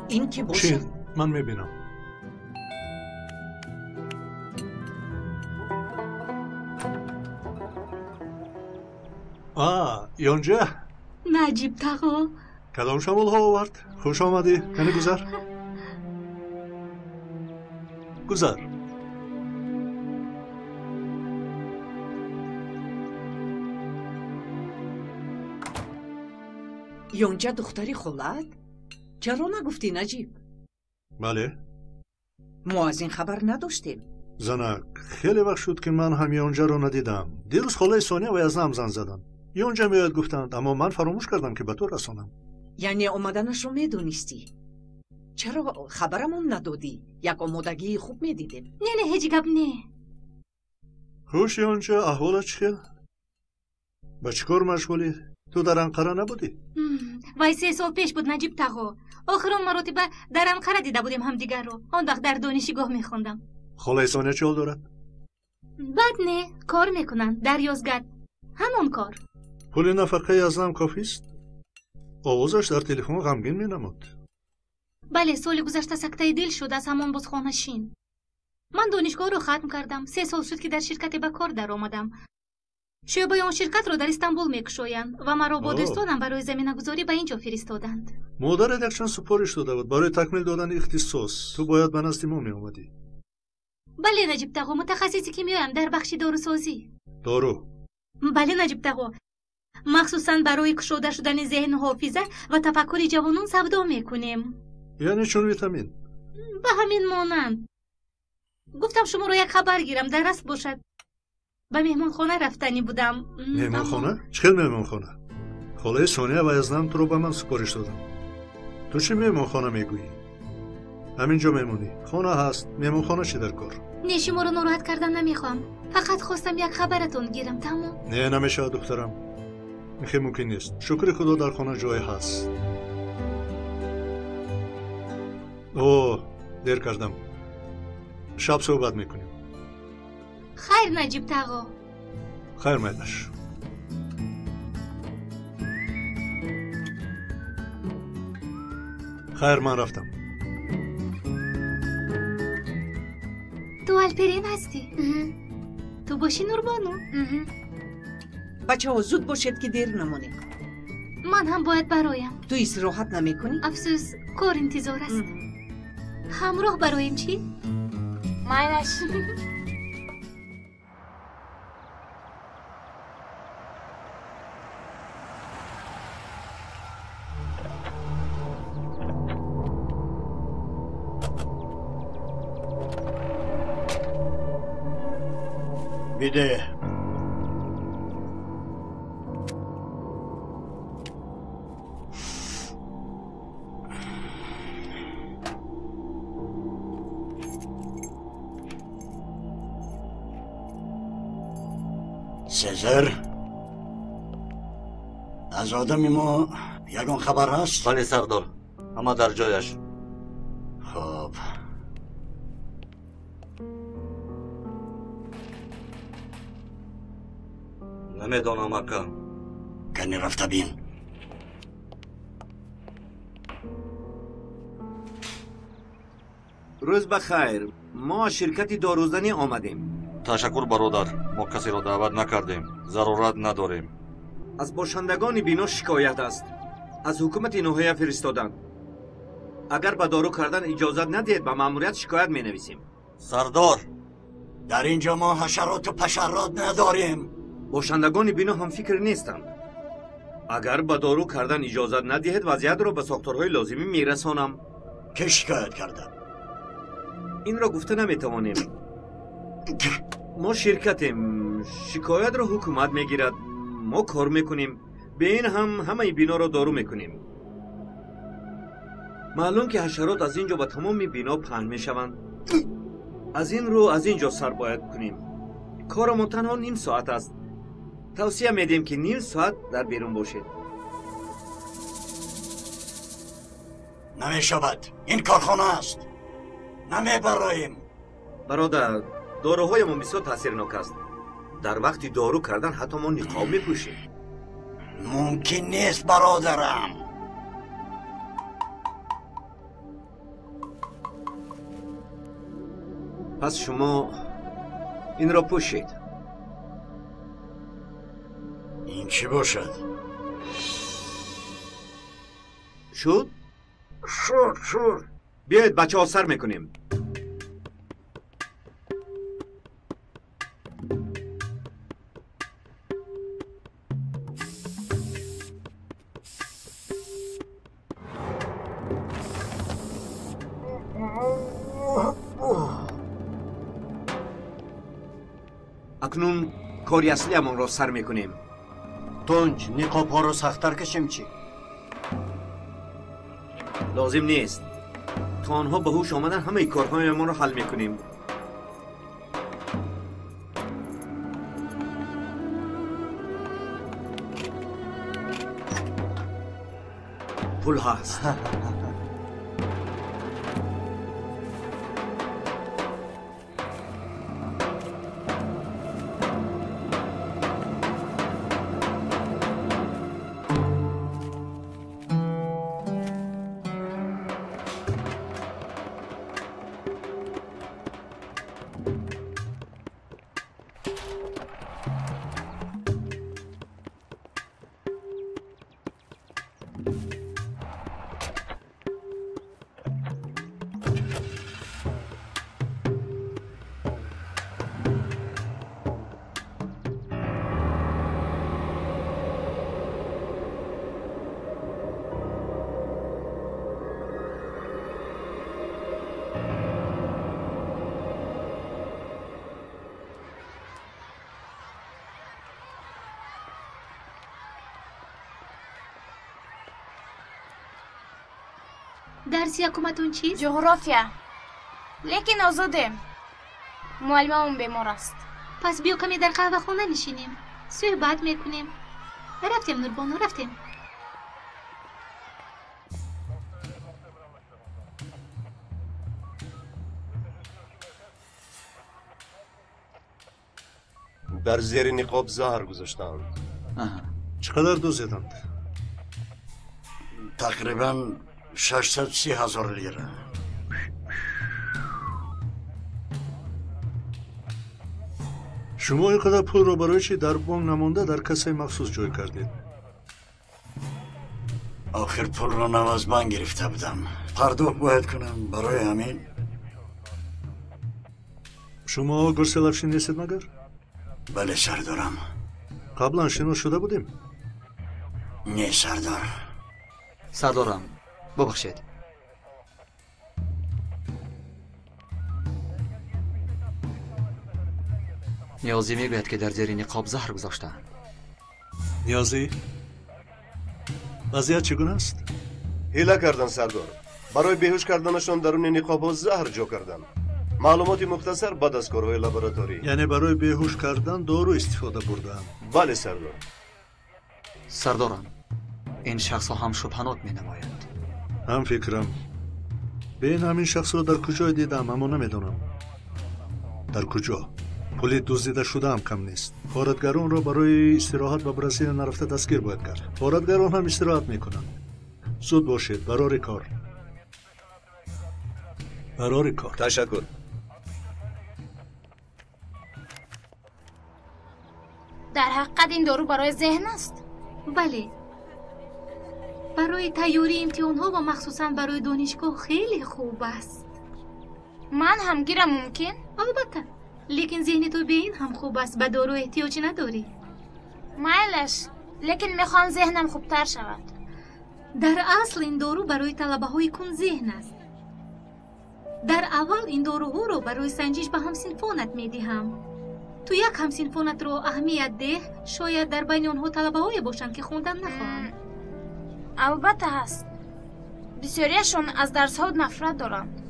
این که باشه. چین من میبینم. یونجا نجیب تقا کدام شمال ها آورد؟ خوش آمدی. یعنی گذر. یونجا دختری خولد؟ چرا نگفتی نجیب؟ بله. ما از این خبر نداشتیم. زنک خیلی وقت شد که من هم یونجا رو ندیدم. دیروز خاله سونیا و یزنم زنگ زدن. یونجا میاد گفتند اما من فراموش کردم که به تو رسانم. یعنی آمدنش رو میدونستی؟ چرا خبرمون ندادی؟ یک آمادگی خوب میدیدیم. نه هیچ گپ نه. خوش یونجا احوالت چیه؟ با چیکار مشغولی؟ تو در انقره نبودی؟ وای 3 سال پیش بود نجیب تقا. آخرین مرتبه در انقره دیده بودیم همدیگر رو. آن وقت در دانشگاه میخوندم. خاله سونیا چه حال دارد؟ بد نه، کار میکنن در یازگرد. همون کار. پول نفقه یزنم کافی است؟ آوازش در تلفن غمگین مینمود. بله سال گذشته سکته دل شد از همان بازخانه‌شین. من دانشگاه رو ختم کردم. 3 سال شد که در شرکت به کار در آمدم. شعبه اون شرکت رو در استانبول میکشویند و مرا با دوستانم برای زمینه گذاری به اینجا فرستادند. مادرت یکچند سپارش داده بود برای تکمیل دادن اختصاص. تو باید به نزد ما می اومدی. بله نجیب تقا، متخصصی که میایم در بخش داروسازی. دارو؟ بله نجیب تقا، مخصوصا برای کشوده شدن ذهن، حافظه و تفکر جوانان سودا میکنیم. یعنی چون ویتامین؟ به همین مانند. گفتم شما رو یک خبر گیرم در رست باشد. به مهمانخانه رفتنی بودم. مهمانخانه؟ چه مهمانخانه؟ خاله سونیا و یزدان تو رو به من سپارش دادن. تو چی مهمانخانه میگویی؟ همینجا میمونی. خانه هست. مهمانخانه چی در کار؟ نه شما رو ناراحت کردن نمیخوام. فقط خواستم یک خبرتون گیرم. تمام؟ نه نمیشه دخترم. میخوای ممکن نیست. شکر خدا در خانه جای هست. اوه دیر کردم. شب صحبت میکنیم. خیر نجیب تقا. خیر میدش. خیر من رفتم. تو الپرین هستی؟ تو باشی نوربانو؟ بچه ها زود باشید که دیر نمونیم. من هم باید برایم. تو استراحت نمی کنی؟ افسوس کار انتظار است. همراه برایم چی؟ مایلش. بیده سزر از آدمی ما یگان خبر هست؟ بله سردار، اما در جایش. خب نمیدانم اکا. کنی رفته بین. روز بخیر. ما شرکت داروزنی آمدیم. تشکر برادر، ما کسی را دعوت نکردیم. ضرورت نداریم. از باشندگان بینا شکایت است. از حکومت ناحیه فرستادند. اگر به دارو کردن اجازت ندهید به ماموریت شکایت می نویسیم. سردار، در اینجا ما حشرات و پشرات نداریم. باشندگان بینا هم فکر نیستند. اگر به دارو کردن اجازت ندهید وضعیت را به ساختارهای لازمی میرسانم. که شکایت کردن؟ این را گفته نمیتوانیم. ما شرکتیم. شکایت را حکومت میگیرد. ما کار میکنیم. به این هم همه بینا را دارو میکنیم. معلوم که حشرات از اینجا به تمام بینا پهن میشوند. از این رو از اینجا سر باید کنیم. کارمون تنها نیم ساعت است. توصیه میدیم که نیم ساعت در بیرون باشید. نمیشود. این کارخانه است. نمیبراییم. برادر، داروهای ما بسیار تاثیرناک است. در وقتی دارو کردن حتی ما نقاب میپوشیم. ممکن نیست برادرم. پس شما این را پوشید. این چی باشد؟ شد؟ شد. بیایید بچه ها سر میکنیم. اکنون کاری اصلی همون را سر میکنیم. تونج نقاب ها رو سختر کشیم چی؟ لازم نیست. تا آنها به هوش آمدن همه کارهای ما را حل میکنیم. پول هست. درس یکمتون چیست؟ جغرافیا. لیکن آزادیم. معلممون بیمار است. پس بیا کمی در قهوه خونه نشینیم. صحبت میکنیم. رفتیم نوربانو رفتیم. در زیر نقاب زهر گذاشتند. چقدر دزدیدند؟ تقریبا 630,000 لیره. شما اینقدر پول رو برای چی در بانک نمونده در کاسه مخصوص جای کردید؟ آخر پول رو نو از بانک گرفته بودم. پرداخت باید کنم، برای همین. شما گرسل افشین نیستید مگر؟ بله سردارم. قبلا شناس شده بودیم؟ نه سردار. سردارم ببخشید. نیازی میگوید که در زیر نقاب زهر گذاشتند. نیازی؟ وضعیت چگونه است؟ حیله کردن سردار. برای بیهوش کردنشان درون نقاب ها زهر جو کردن. معلومات مختصر بعد از کارهای لابراتوری. یعنی برای بیهوش کردن دارو استفاده بردن؟ بله سردار. سردارم این شخص هم شبهناک می نماید. هم فکرم. بین همین شخص رو در کجا دیدم اما نمیدونم. در کجا؟ پول دزدیده شده هم کم نیست. غارتگران را برای استراحت به برزیل نرفته دستگیر باید کرد. غارتگران هم استراحت میکنن. زود باشید برای کار. برای کار. تشکر. در حقیقت این دارو برای ذهن است؟ بله. برای تیاری امتحان‌ها و مخصوصاً برای دانشگاه خیلی خوب است. من هم گیرم ممکن؟ البته. لیکن ذهن تو به این هم خوب است، به دارو احتیاج نداری. مایلش، لیکن میخوام ذهنم خوبتر شود. در اصل این دارو برای طلبه های کن ذهن است. در اول این داروها رو برای سنجش به همسنفانت میدهم. تو یک همسنفانت رو اهمیت ده، شاید در بین اونها طلبه های باشند که خوندن نخواهند. البته هست. بسیاریشون از درس ها نفرت دارند.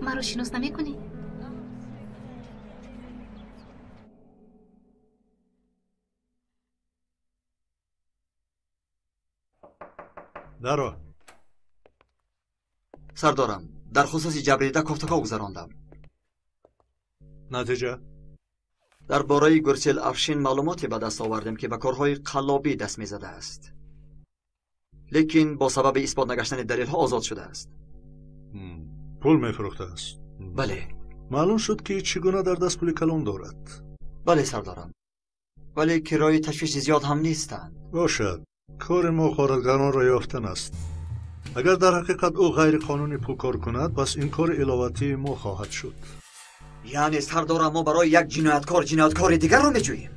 من رو شناس نمی کنی؟ درو. سردارم در خصوص جبریده گفتگو گذراندم. نتیجه؟ در باره گرسل افشین معلوماتی به دست آوردیم که به کارهای قلابی دست میزده است. لیکن با سبب اثبات نگشتن دلیل ها آزاد شده است. پول میفروخته است. بله. معلوم شد که چگونه در دست پول کلان دارد. بله سردارم. ولی کرایه تشویش زیاد هم نیستند. باشد. کار ما غارتگران را یافتن است. اگر در حقیقت او غیر قانونی پول کار کند پس این کار علاوتی ما خواهد شد. یعنی سردارم ما برای یک جنایتکار دیگر رو میجوییم.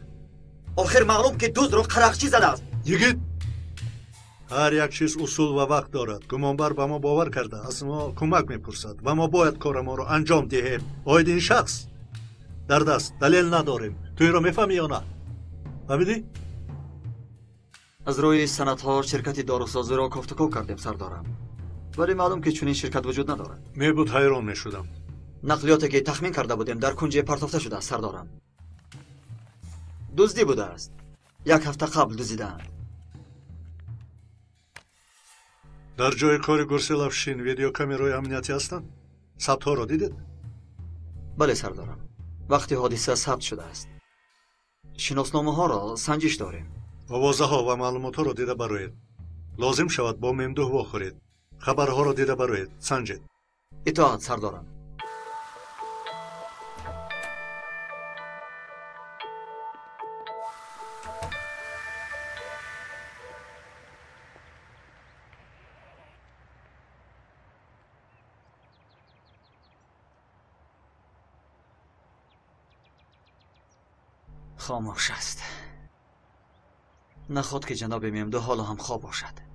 آخر معلوم که دزد رو قرقچی زده است. یگید هر یک چیز اصول و وقت دارد. گمانبر به ما باور کرده از ما کمک میپرسد و ما باید کار ما رو انجام دهیم. آید این شخص در دست دلیل نداریم. توی رو میفهمی یا نه؟ فهمیدی؟ از روی سندها شرکت داروسازی را گفتگو کردیم سردارم. ولی معلوم که چنین شرکت وجود ندارد. میبود حیران میشدم. نقلیاتی که تخمین کرده بودیم در کنج پرتافته شده است سردارم. دزدی بوده است. یک هفته قبل دزدیدند. در جای کار گرسل افشین ویدیو کامرای امنیتی هستند؟ ثبت ها را دیدید؟ بله سردارم. وقتی حادثه ثبت شده است. شناسنامه ها را سنجش داریم. آوازه ها و معلومات ها را دیده بروید. لازم شود با ممدوح بخورید. خبرها را دیده بروید. سنجید. اطاعت سردارم. خاموش است. نخواد که جناب ممدوح حالا هم خواب باشد.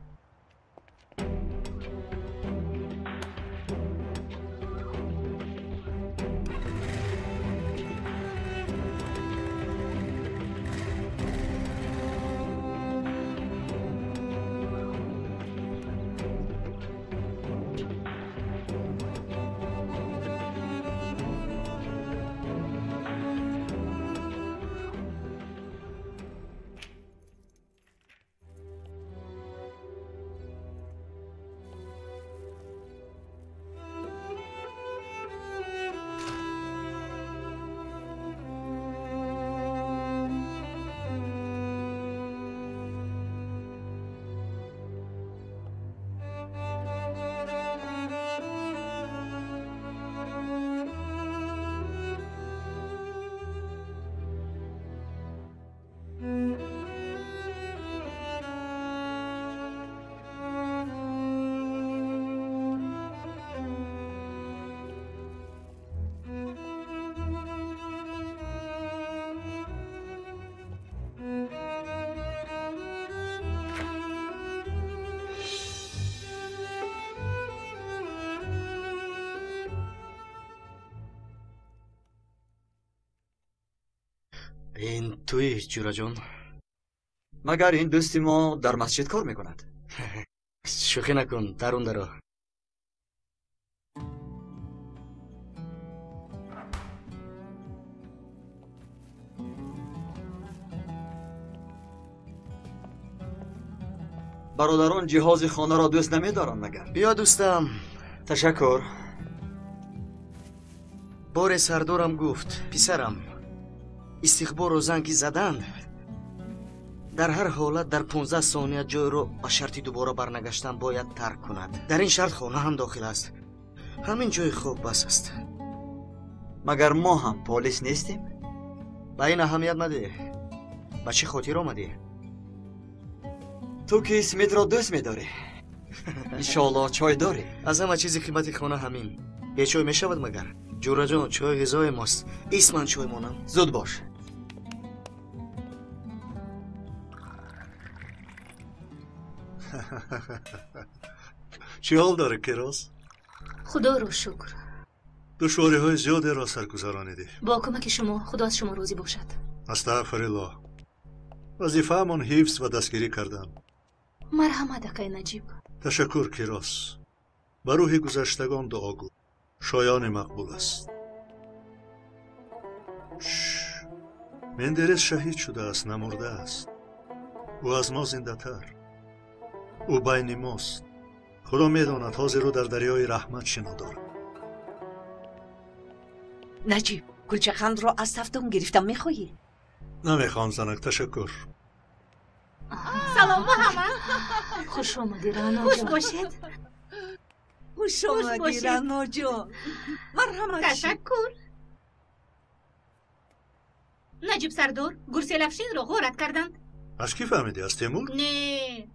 این توی جورا جان؟ مگر این دوستی ما در مسجد کار میکند؟ شوخی نکن درون درو. برادران جهاز خانه را دوست نمیدارند مگر؟ بیا دوستم. تشکر. بار سردارم گفت پسرم استخبار و زنگی زدن در هر حالت در 15 ثانیه جای رو با شرطی دوباره برنگشتن باید ترک کند. در این شرط خانه هم داخل است. همین جای خوب بس است. مگر ما هم پلیس نیستیم؟ با این اهمیت نده. با چه خاطر آمدی؟ تو که اسمیت را دوست میداری. انشاءالله چای داری؟ از همه چیزی قیمت خانه همین. یه چای میشود مگر؟ جورا جان چای غذای ماست. اسمن چای مانم. زود باش. چی حال داره کیروس؟ خدا رو شکر. دشواری های زیادی را سرگذرانیدی. با کمک شما خدا از شما راضی باشد. استغفرالله. وظیفه من حفظ و دستگیری کردن. مرحمت اکای نجیب. تشکر کیروس. بر روح گذشتگان دعا گو. شایان مقبول است. مندرس شهید شده است، نمرده است. او از ما زنده تر. او بین ماست. خدا میداند حاضر رو در دریای رحمت شنا دارد. نجیب گلچخند رو از تفتم گرفتم، میخوایی؟ نمیخوام زنک، تشکر. سلام با همه. خوش آمدی رانا. خوش باشید. خوش آمدی باشید. رنا جان. مرحمت شید. تشکر. نجیب سردار گرسل افشین رو غارت کردند. از کی فهمیدی؟ از تیمور؟ نه.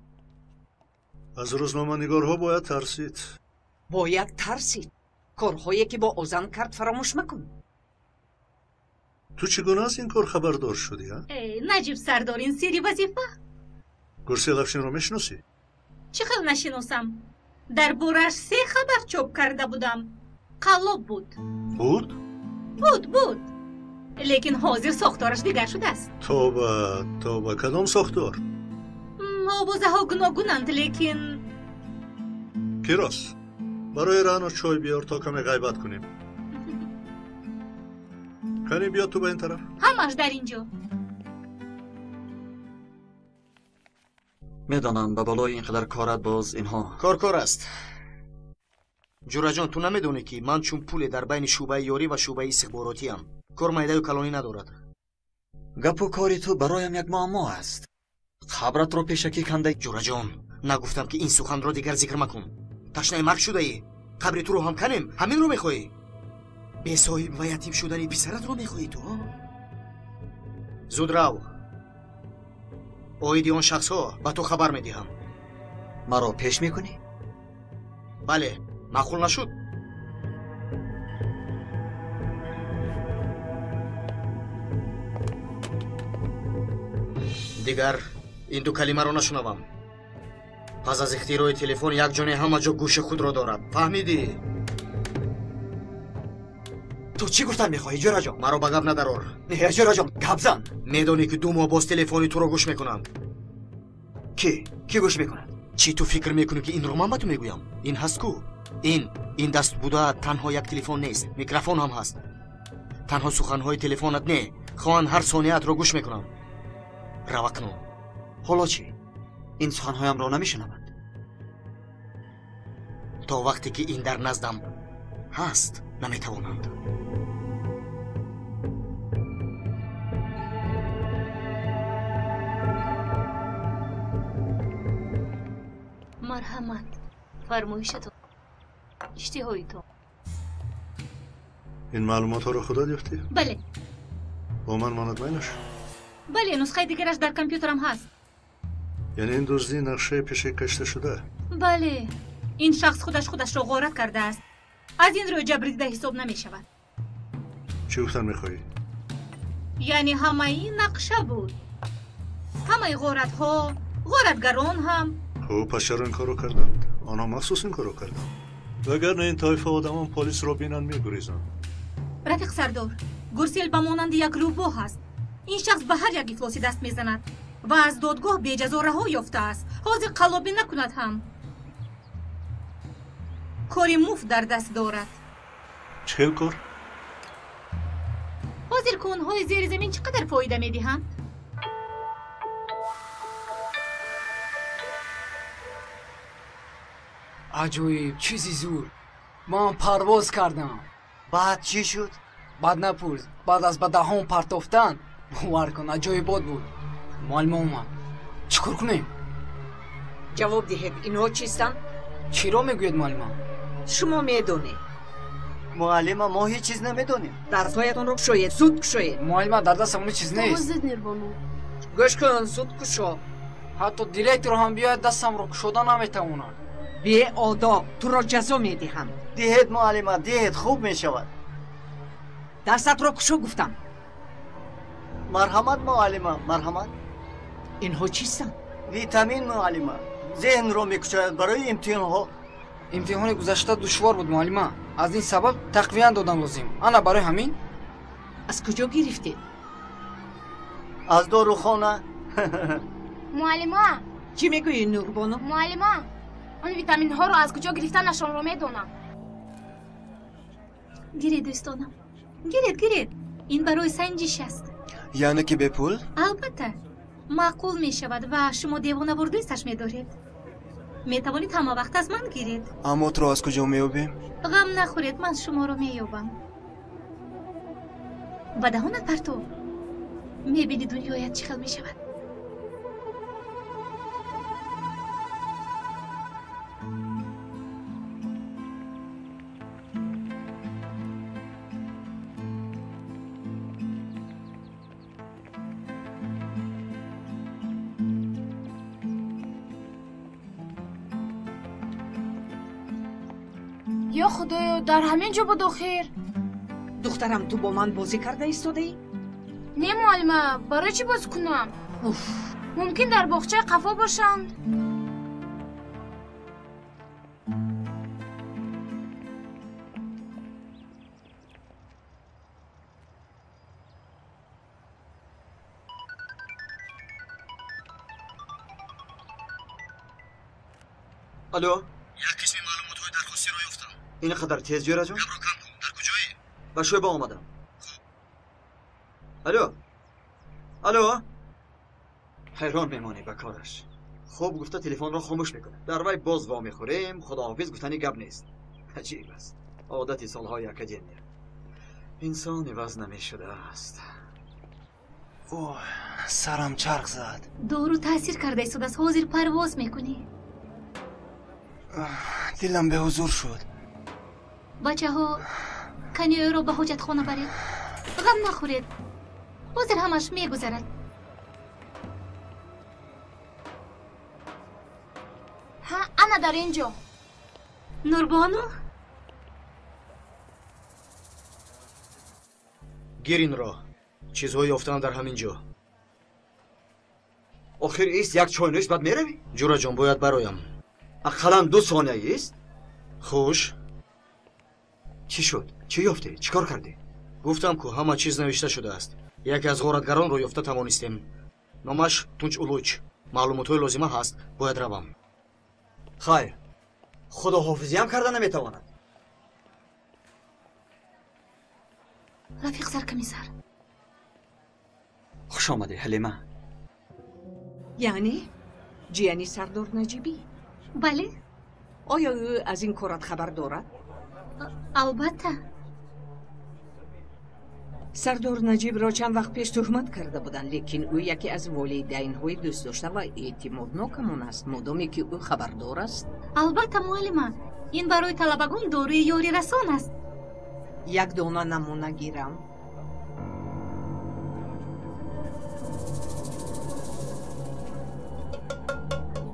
از روزنامه‌نگارها باید ترسید. باید ترسید. کارهایی که با اوزان کرد فراموش مکن. تو چگونه از این کار خبردار شدی ها؟ نجیب سردار این سری وظیفه. گرسل افشین رو میشناسی؟ چقدر نشناسم. در بورش 3 خبر چوب کرده بودم. قلاب بود. بود؟ بود. لیکن حاضر ساختارش دیگر شده است. توبه کدام ساختار؟ آوازه ها گناگونند لیکن کیراس برای رنا چای بیار تا کمی غیبت کنیم. کنی بیا تو به این طرف. همش در اینجا. میدانم به بالای اینقدر کارت باز اینها کار است. جورا جان تو نمیدونی که من چون پول در بین شعبه یاری و شعبه استخباراتی ام. کار میده و کلانی ندارد. گپ و کاری تو برایم یک معما است. خبرت رو پیشکی کنده. جورا جان نگفتم که این سخن رو دیگر ذکر مکن. تشنه مرگ شده ای. قبر تو رو هم کنیم. همین رو میخوایی. به صاحب و یتیم شدنی پسرت رو میخوایی تو ها؟ زود رو. آیدی آن شخص ها به تو خبر میدهم. مرا پیش میکنی؟ بله معقول نشد. دیگر این دو کلمه رو نشنوم. پس از اختراع تلفن یک جانه همه جا گوش خود را دارد. فهمیدی؟ تو چی گفتن میخواهی جورا جان؟ مرا به گپ ندرار. نه جورا جان گپ زن. میدانی که 2 ماه باز تلفنی تو را گوش میکنند. کی گوش میکند؟ چی تو فکر میکنی که این رو من به تو میگویم؟ این هست کو؟ این دست بوده تنها یک تلفن نیست، میکروفون هم هست. تنها سخنهای تلفنت نه، خواهن هر ثانیت رو گوش میکنم. روکنو. حالا چی؟ این سخنهایم را نمیشنوند. تا وقتی که این در نزدم هست نمیتوانند. مرحمت. فرمایش تو. اشتهای تو. این معلومات ها رو خودت یافتی؟ بله. با من مطمئنش؟ بله نسخه دیگرش در کامپیوترم هست. یعنی این دزدی نقشه پیشی کشته شده؟ بله. این شخص خودش را غارت کرده است. از این روی جبر دیده حساب نمی شود. چی گفتن میخوایی؟ یعنی همه این نقشه بود. همه غارت ها، غارتگران هم. خب پس چرا این کارو کردند؟ آنها مخصوص این کارو کردند. وگرنه این طایفه آدمان پلیس را بینن میگریزن. رفیق سردار، گرسل به مانند یک روباه هست. این شخص به هر یک افلاسی دست میزند و از دادگاه به جزا رها یافته است. حاضر قلابی نکند هم. کاری مفت در دست دارد. چه کار؟ حاضر کونهای زیر زمین چقدر فایده میدهند؟ عجایب چیزی زور. من پرواز کردم. بعد چی شد؟ بعد نپرس. بعد از به دهان پرتافتن باور کن عجایبات بود. معلم اومد. چیکار کنیم؟ جواب دهید اینها چیستن؟ چی را میگوید معلم؟ شما میدونید. معلم ما هیچ چیز نمیدونیم. دستهایتان رو کشوید. زود کشوید. معلم در دست همون چیز نیست. گوش کن زود کشو. حتی دیرکتور هم بیاید دستم رو کشوده نمیتواند. بی آداب تو را جزا میدهم. دهید معلم دهید خوب میشود. دستت رو کشو گفتم. مرحمت معلم مرحمت. اینها چیستن؟ ویتامین معلم. ذهن رو میکشاید برای امتحان ها. امتحان گذشته دشوار بود معلم. از این سبب تقویت دادن لازم. انا برای همین. از کجا گرفتید؟ از داروخانه. معلم چی میگویی نوربانو؟ معلم آن ویتامین ها رو از کجا گرفتنشان رو میدونم. گیرید دوستانم. گیرید. این برای سنجش است. یعنی که به پول؟ البته. معقول می شود و شما دیوانه بردویستش می دارید. می توانید همه وقت از من گیرید. اما تو رو از کجا میابیم؟ غم نخورید من شما رو می یابم. و دهانت پرتو. می بینی دنیایت چی خل می شود. یا خدایا در همین جا بود آخر. دخترم تو با من بازی کرده ایستادی؟ نه معلمه، برای چی باز کنم؟ ممکن در باغچه قفا باشند. الو، یک قسمی معلومات های درخواستی را یافتم. این قدر تیز جیره جان؟ گپ را کم کن. در کجایی؟ به شعبه آمدم. الو الو، حیران میمانی به کارش. خوب گفته تلفن را خاموش میکنه. در وی باز وا میخوریم. خداحافظ گفتنی گپ نیست. عجیب است، عادت سالهای اکادمی. انسان عوض نمیشده است. اوه، سرم چرخ زد. دارو تاثیر کرده است. از حاضر پرواز میکنی. دلم به حضور شد. بچه ها کنیو رو به حجت خانه برید. غم نخورید، حاضر همش میگذرد. ها، انا در اینجا. نوربانو، گیر این را. چیزهایی یافتم در همین جا. آخر ایست یک چاینوش بعد میروی؟ جورا جان باید برایم. اقلا 2 ثانیه است. خوش. چی شد؟ چی یافتی؟ چیکار کردی؟ گفتم که همه چیز نوشته شده است. یکی از غارتگران رو یافته توانستیم. نامش تونچ اولوچ. معلومات‌های لازمه هست. باید روم. خیر، خداحافظی هم کرده نمیتواند. رفیق سرکمیسر، خوش آمدی حلیمه. یعنی جیانی سردار نجیبی؟ بله. آیا او از این کارت خبر دارد؟ البته. سردار نجیب را چند وقت پیش تهمت کرده بودند، لیکن او یکی از والدین‌های دوست داشته و اعتمادناکمان است. مادامی که او خبردار است. البته معلمه، این برای طلبگان داروی یاری رسان است. یک دانه نمونه گیرم.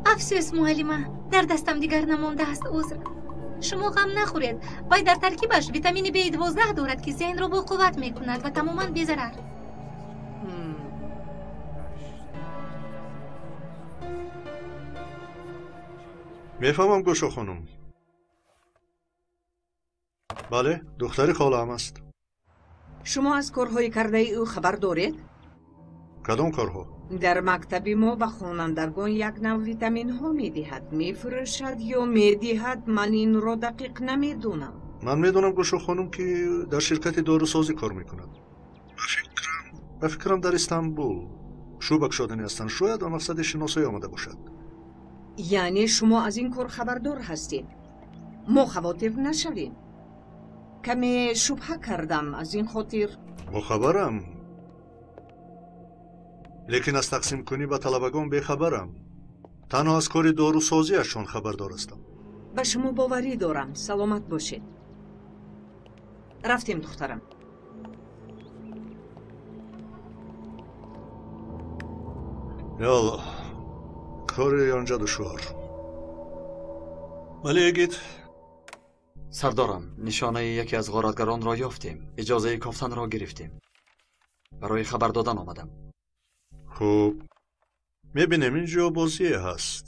افسوس معلمه، در دستم دیگر نمانده است. عذر. شما غم نخورید. وی در ترکیبش ویتامین B12 دارد که ذهن را با قوت میکند و تماما بی‌ضرر. میفهمم گوشو خانم. بله، دختری خاله‌ام است. شما از کارهای کرده او خبر دارید؟ کدام کارها؟ در مکتب ما به خوانندگان یک نوع ویتامین ها میدهد. میفروشد یا میدهد، من این را دقیق نمیدونم. من میدونم گوشو خانم که در شرکت داروسازی کار میکند. به فکرم در استانبول شوبک شدنی هستند. شاید و مقصد شناسایی آمده باشد. یعنی شما از این کار خبردار هستید؟ ما خواطر نشویم. کمی شبهه کردم از این خاطر. با خبرم، لیکن از تقسیم کنی به طلبگان بیخبرم. تنها از کار داروسازیشان خبردار هستم. به شما باوری دارم. سلامت باشید. رفتیم دخترم. یالا، کاری آنجا دشوار. ولی اگید سردارم، نشانه یکی از غارتگران را یافتیم. اجازه کافتن را گرفتیم. برای خبر دادن آمدم. خوب، میبینیم اینجا بازی هست.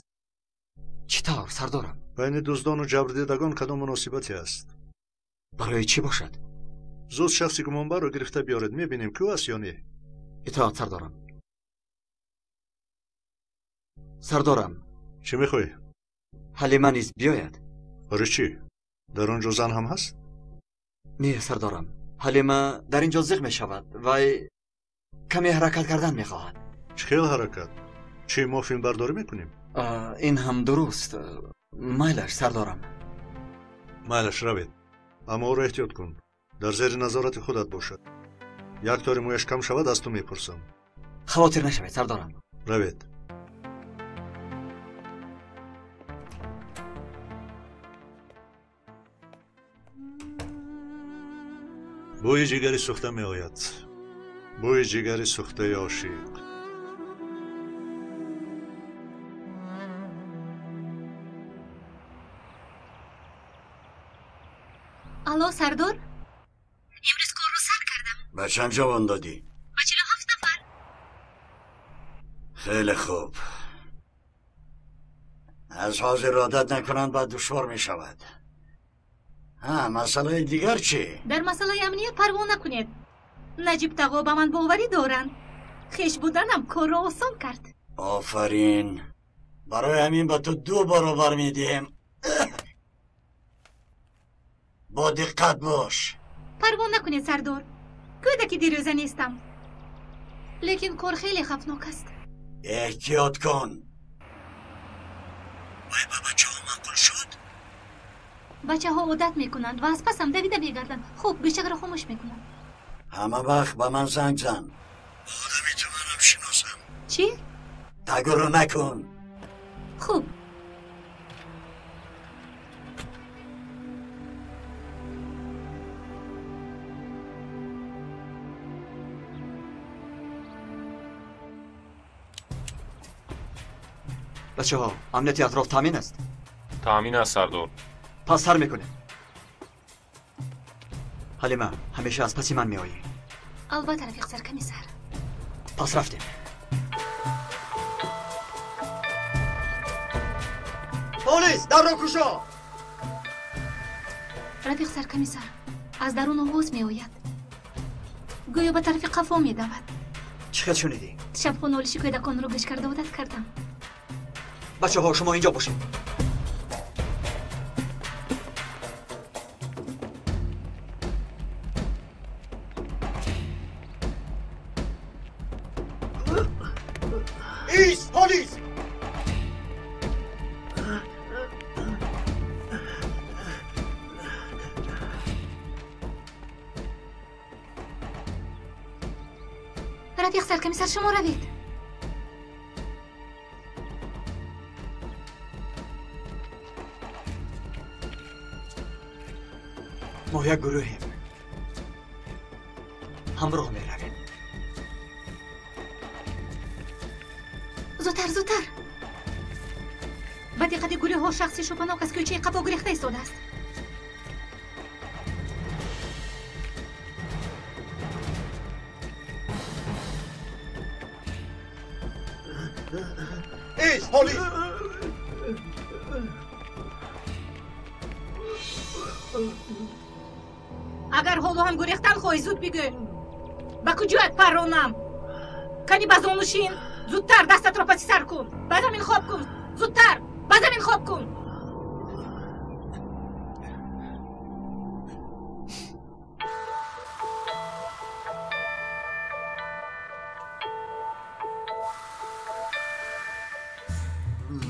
چطور سردارم؟ بین دزدان و جبردیدگان کدام مناسبتی است؟ برای چی باشد؟ زود شخصی گمانبر رو گرفته بیارید. میبینیم که او است یا نه. اطاعت سردارم. سردارم، چی میخوای؟ حلیمه نیز بیاید. برای چی؟ در آنجا زن هم هست؟ نه سردارم، حلیمه در اینجا زیغ می شود و کمی حرکت کردن می خواهد. چه حرکت؟ چی ما فیلم برداری میکنیم؟ این هم درست. مایلش سردارم. مایلش روید، اما او را احتیاط کن. در زیر نظارت خودت باشد. یک طور مویش کم شود از تو میپرسم. خواطر نشوید سردارم. روید. بوی جگری سوخته می آید. بوی جگری سوخته عاشق. الو سردار امروز کار رو سر کردم. به چند جوان دادی؟ با 47 نفر. خیلی خوب. از حاضر عادت نکنند بعد دشوار می شود. مسئله دیگر چی؟ در مسئله امنیت پروا نکنید. نجیب تقا به من باوری دارند. خیش بودنم کار رو آسان کرد. آفرین. برای همین به تو 2 برابر میدیم. با دقت باش. پروا نکنید سردار. گویده که دیروزه نیستم. لیکن کار خیلی خفناک است. احتیاط کن. با بچه ها معقول شد؟ بچه ها عادت میکنند و از پسم دویده میگردند. خوب گوشک را خاموش میکنند. همه وقت به من زنگ زن. آدمی تو منم شناسم. چی؟ تگرو نکن. خوب. بچه ها امنیت اطراف تامین است. تامین است سردار. پس سر میکنه. حلیمه همیشه از پسی من میایی. البته رفیق سرکمیسر. پس رفتیم. پلیس در رو کشا. رفیق سرکمیسر از درون آواز میآید. گویا به طرف قفا میدود. چقدر شنیدی؟ شب خونالشی کودکان رو گشت کرده عادت کردم. بچه ها شما اینجا باشید. ایست پلیس. رفیق سرکمیسر شما روید. ما یک گروهیم. همراه می رویم. زودتر زودتر. به دقت گروه ها شخصی شپناک از کوچه قفا گریخته ایستاده است. ایست پلیس. اگر حالا هم گریختن خواهی زود بگو. به کجایت پرانم؟ کنی بزانوشین زودتر دستت را پسی سر کن. بعد همین خواب کن. زودتر بعد همین خواب کن.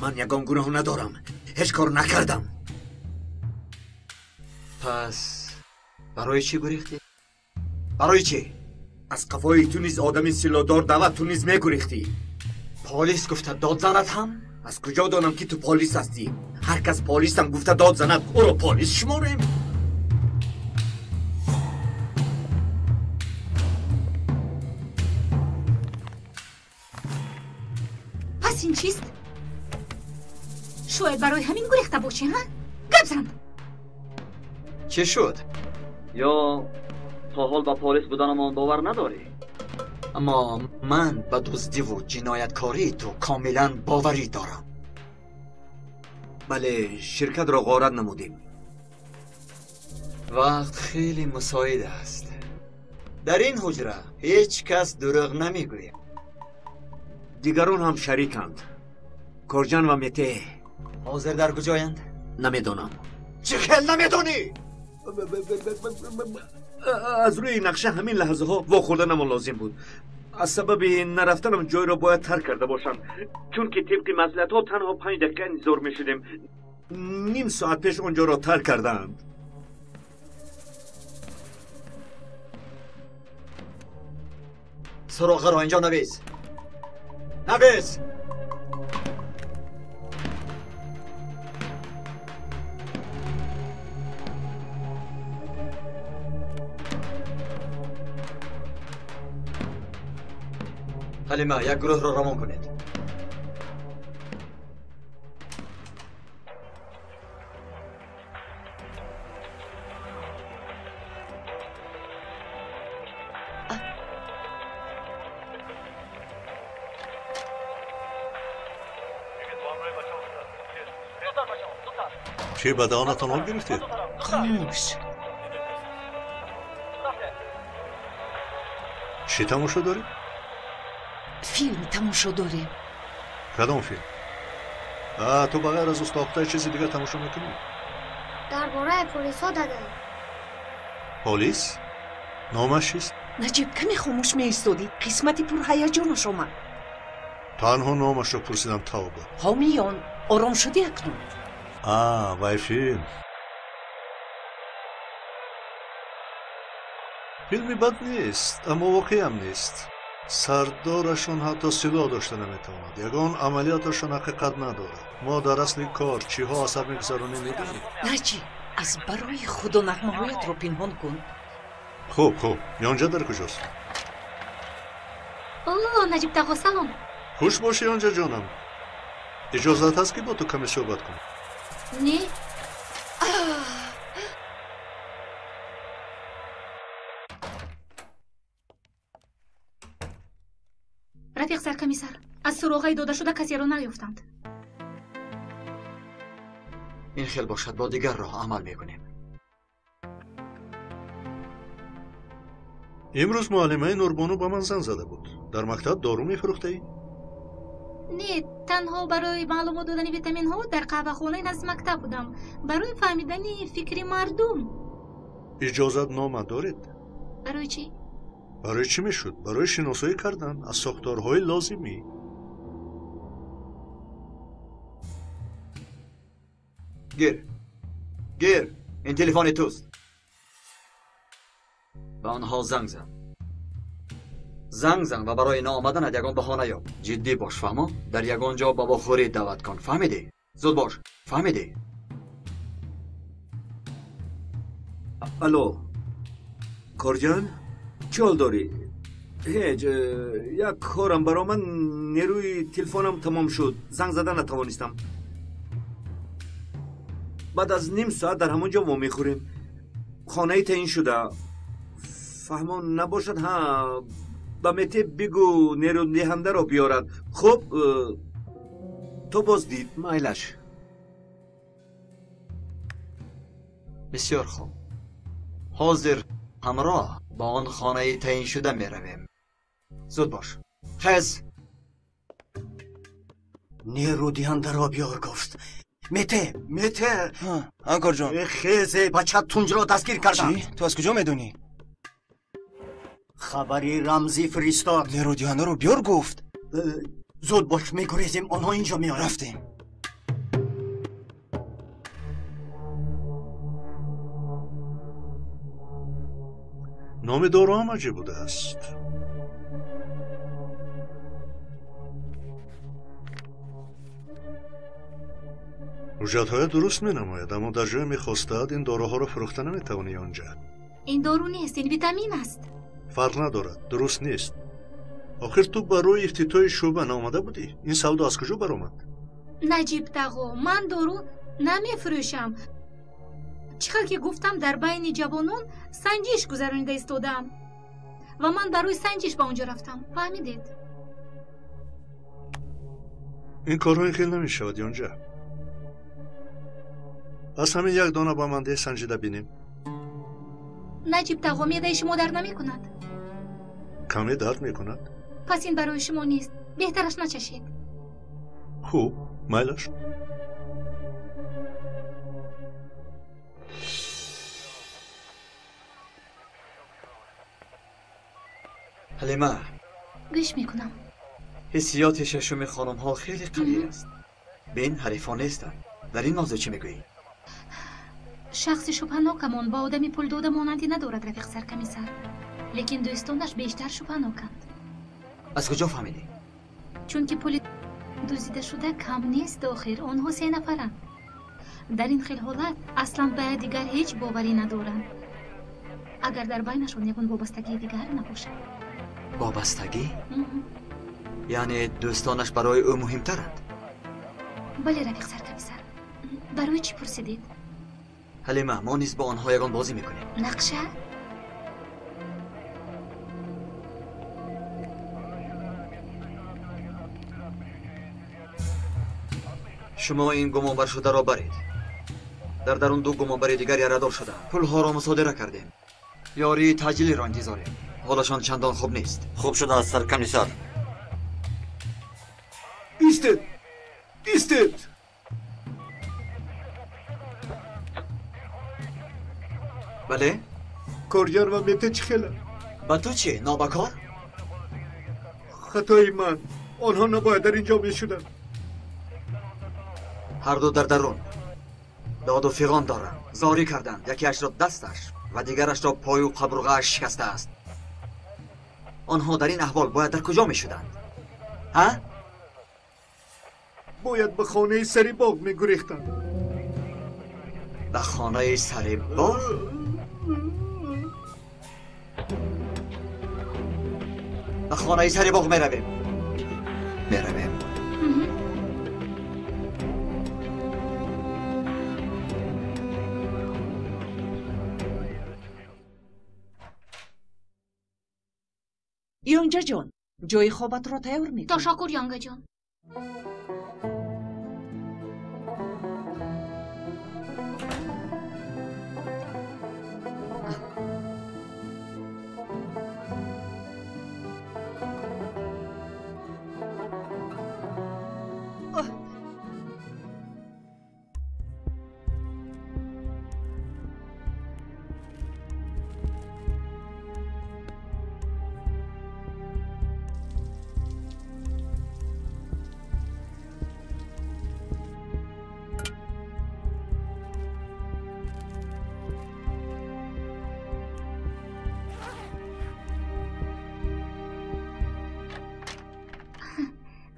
من یگان گناه ندارم. هیچ کار نکردم. پس برای چی گریختی؟ برای چی؟ از قفای تو نیز آدمی سیلادار دعوت تو نیز میگریختی. پلیس گفته داد زند هم؟ از کجا دانم که تو پلیس هستی؟ هر کس پلیس هم گفته داد زند او را پلیس شماریم. پس این چیست؟ شاید برای همین گریخته باشه ها؟ گپ زن. چی شد؟ یا تا حال با پلیس بودنمان باور نداری؟ اما من به دزدی و جنایتکاری تو کاملا باوری دارم. بله شرکت را غارت نمودیم. وقت خیلی مساعد است. در این حجره هیچ کس دروغ نمیگوید. دیگران هم شریکند. کارجان و مته حاضر در کجایند؟ نمیدانم. چه خیل نمیدونی؟ از روی نقشه همین لحظه ها واخوردنم لازم بود. از سبب نرفتنم جای را باید ترک کرده باشم، چون که طبق مصلحت ها تنها 5 دقیقه انتظار می شدیم. نیم ساعت پیش آنجا را ترک کردند. سراغه را اینجا نویس. نویس. حلیمه یک گروه را روان کنید. چی به دهانتان آب گرفتید؟ خاموش. چی تماشا دارید؟ فیلم تماشا داریم. کدام فیلم؟ تو بغیر از استاختای چیزی دیگه تماشا میکنی؟ درباره پلیس ها داده. پلیس؟ نامش چیست؟ نجیب کمی خاموش می ایستادی. قسمتی پر هیجانش آمد. تنها نامش رو پرسیدم توبه. حامیان آرام شدی اکنون؟ وای فیلم. فیلمی بد نیست اما واقعی هم نیست. سردارشون حتی سلاح داشته نمیتواند. یگان عملیاتشون حقیقت نداره. ما در اصل کار چیها اثر میگذارونیم میدونیم. نجیب از برای خدا نغمه هایت رو پنهان کن. خوب یونجا در کجاست؟ نجیب تقا سلام. خوش باشی یونجا جانم. اجازت هست که با تو کمی صحبت کنم؟ نه. رفیق سرکمیسر، از سراغای داده شده کسی رو نیافتند. این خیلی باشد، با دیگر راه عمل میکنیم. امروز معلمه نوربانو با من زنگ زده بود. در مکتب دارو میفروخته ای؟ نه، تنها برای معلومات دادن ویتامین ها در قهوه خانه نزد مکتب بودم. برای فهمیدن فکری مردم. اجازت نامه دارید؟ برای چی؟ برای چی میشد؟ برای شناسایی کردن از ساختارهای لازمی. گیر این تلفن توست. به آنها زنگ زن و برای نآمدن یگان بهانه یاب. جدی باش، فهمو؟ در یگان جا بابا خوری دعوت کن، فهمیدی؟ زود باش، فهمیدی؟ الو کارجان، چی حال داری؟ هیچ، یک کارم برا من نیروی تلفنم تمام شد. زنگ زدن نتوانستم. بعد از نیم ساعت در همونجا ما میخوریم. خانه تعیین شده. فهمان نباشد به مته بگو نیرو دهنده رو بیارد. خب تو باز دید مایلش. بسیار خوب، حاضر همراه با آن خانه تعیین شده می رویم. زود باش. خیز نیرو دهنده را بیار گفت. مته انکار جان، خیزه بچه تونج را دستگیر کردن. چی؟ تو از کجا میدونی؟ خبری رمزی فرستاد. نیرو دهنده رو بیار گفت. زود باش، میگریزیم، آنها اینجا میارن. رفتیم. نام دارو هم عجیب بوده است. حجت‌های درست می نماید، اما در جای میخواستد این داروها رو فروخته نمیتوانی آنجا. این دارو نیست، این ویتامین است. فرق ندارد، درست نیست. آخر تو برای افتتاح شعبه نامده بودی. این سودا از کجا برآمد؟ نجیب تقا، من دارو نمیفروشم. چقدر که گفتم در بین جوانان سنجش گذرانیده ایستادم و من برای سنجش به اونجا رفتم. فهمیدید؟ این کارها خیلی نمیشود یونجا. از همین یک دانه با من ده سنجیده بینیم. نجیب تقا، معده شما درد نمی کند؟ کمی درد می کند؟ پس این برای شما نیست. بهترش نچشید. خوب، میلش. حلیمه، گوش میکنم. حسیات ششم خانم ها خیلی قوی است. بین حریفان نیستند. در این موضوع چی میگویی؟ شخص شبهناکمان با آدمی پول داده مانندی ندارد رفیق سرکمیسر، لیکن دوستانش بیشتر شبهناکند. از کجا فهمیدی؟ چون که پول دزدیده شده کم نیست. آخر آنها 3 نفرند. در این خیل حالت اصلا به دیگر هیچ باوری ندارند، اگر در بینشون یکون وابستگی دیگر نباشد. وابستگی؟ یعنی دوستانش برای او مهمترند؟ بله رفیق سرکمیسر. برای چی پرسیدید؟ حلیمه، ما نیز با آنها یگان بازی میکنیم. نقشه؟ شما این گمان بر شده را برید. در درون دو گمانبر دیگر یاره‌دار شدند. پولها را مصادره کردیم. یاری تاجیلی را انتظاریم. حالشان چندان خوب نیست. خوب شده است سرکمیسر. ایستید. ایستید. بله؟ کارگر و میته خیلی. با تو چی؟ نابکار؟ خطای من. آنها نباید در اینجا میشدن. هر دو در درون داد و فیغان دارند. زاری کردند. یکیش را دستش و دیگرش را پای و قبرغه‌اش شکسته است. آنها در این احوال باید در کجا میشدند؟ ها؟ باید به خانه سری باغ میگریختند. به خانه سری باغ؟ به خانه سری باغ میرویم. یونجا جان، جای خوابت را تیار میکنم. تشکر یونگا جان.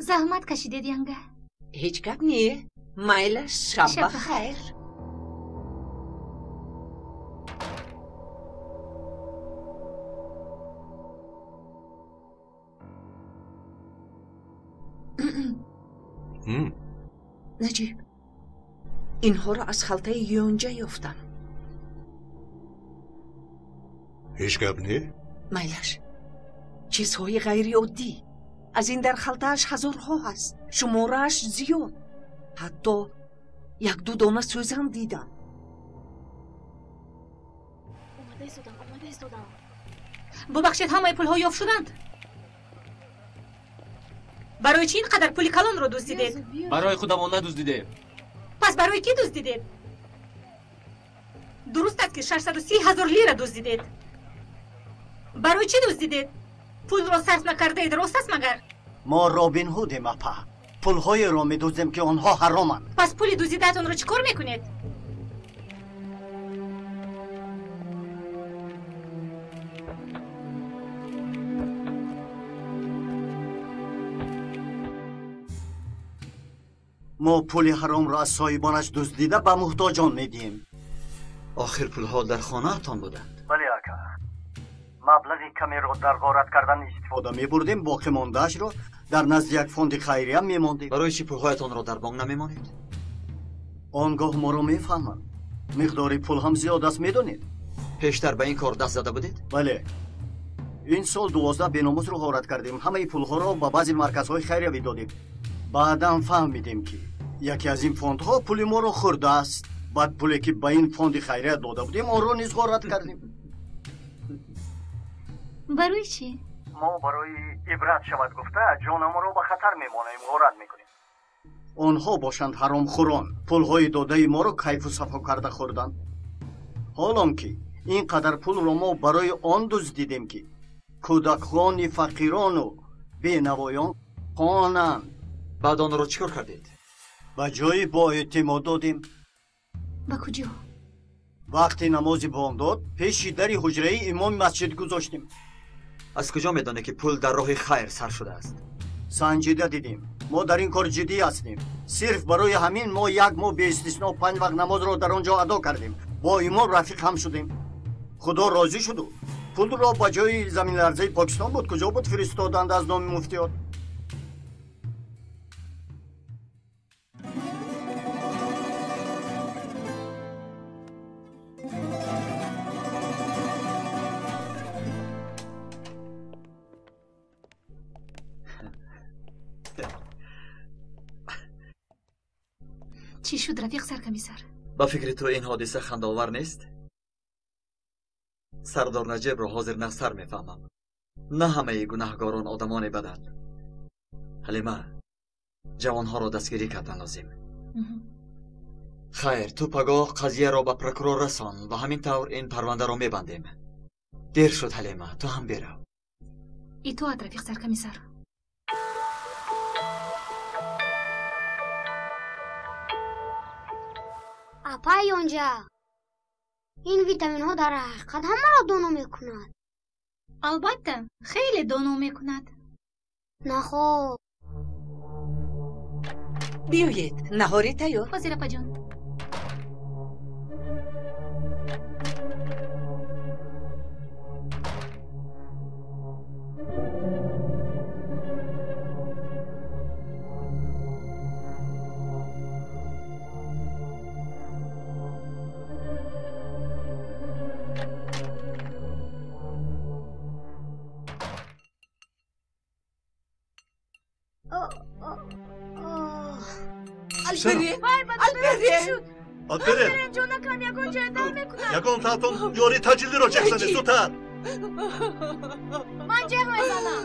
زحمت کشیدید یونگا. هیچ گپ نیه. مایلش شب بخیر. نجیب، اینها را از خلطه یونجا یافتم. هیچ گپ نیه؟ مایلش چیزهای غیری عادی. از این در خلطه‌اش هزارها هست. شماره‌اش زیاد. حتی یک دو دانه سوزن دیدم. ببخشید همه پول‌ها یافت شدند. برای چی اینقدر پول کلان رو دزدیدید؟ برای خودمان ندزدیدیم. پس برای کی دزدیدید؟ درست است که 630,000 لیره دزدیدید. برای چی دزدیدید؟ پول را صرف نکرده اید، راست است مگر؟ ما رابین هودیم اپا. پولهای را میدوزیم که آنها حرامند. پس پول دزدیدتون رو چیکار میکنید؟ ما پول حرام را از صاحبانش دزدیده به محتاجان میدیم. آخر پولها در خانه تان بودند؟ بله اکا. مبلغ کمی را در غارت کردن استفاده میبردیم. باقی مانده‌اش را در نزد یک فوند خیریه میماندیم. برای چی پولهایتان را در بانک نمیمانید؟ آنگاه ما را میفهمند. مقدار پول هم زیاد است میدونید. پیشتر به این کار دست زده بودید؟ بله. این سال 12 بیناموس رو غارت کردیم. همه پولها را به بعضی مرکزهای خیریه دادیم. بعدم فهمیدیم که یکی از این فوندها پول ما رو خورده است. بعد پولی که به این فوند خیریه داده بودیم آن رو نیز غارت کردیم. برای چی؟ ما برای عبرت شود گفته جان ما رو به خطر میمانیم، غارت میکنیم. آنها باشند حرام خوران. پولهای داده ما رو کیف و صفا کرده خوردند. حالان که اینقدر پول رو ما برای آن دزدیدیم که کودکان فقیران و بینوایان خوانند. بعد آن رو چیکار کردید؟ به جای با اعتماد دادیم. به کجا؟ وقتی نماز بامداد پیش در حجره امام مسجد گذاشتیم. از کجا میدانه که پول در راه خیر سر شده است؟ سنجیده دیدیم. ما در این کار جدی هستیم. صرف برای همین ما یک ماه به استثنا 5 وقت نماز را در آنجا ادا کردیم. با امام رفیق هم شدیم. خدا راضی شد. پول را به جای زمین لرزه پاکستان بود کجا بود فرستادند از نام مفتیات. چی شد رفیق سرکمیسر؟ ба фикри ту ин ҳодиса хандаовар нест? сардор наҷибро ҳозир нафсар мефаҳмам. на ҳамаи гунаҳгорон одамони баданд. ҳалима, ҷавонҳоро дастгирӣ кардан лозим. хайр, ту пагоҳ қазияро ба прокурор расон ва ҳамин тавр ин парвандаро мебандем. дер шуд ҳалима, ту ҳам берав. итоат рафиқ саркамисар. апай онҷа, ин витаминҳо дар ҳақиқат ҳамаро доно мекунад? албатта, хеле доно мекунад. нахоб. биёед, наҳорӣ тайёр. ҳозир апаҷон. алперин ҷонакам, ягон ҷоя дар мекунад. ягон таътон ёри таҷиллиро ҷех зани, зудтар. ман ҷеғ мезанам.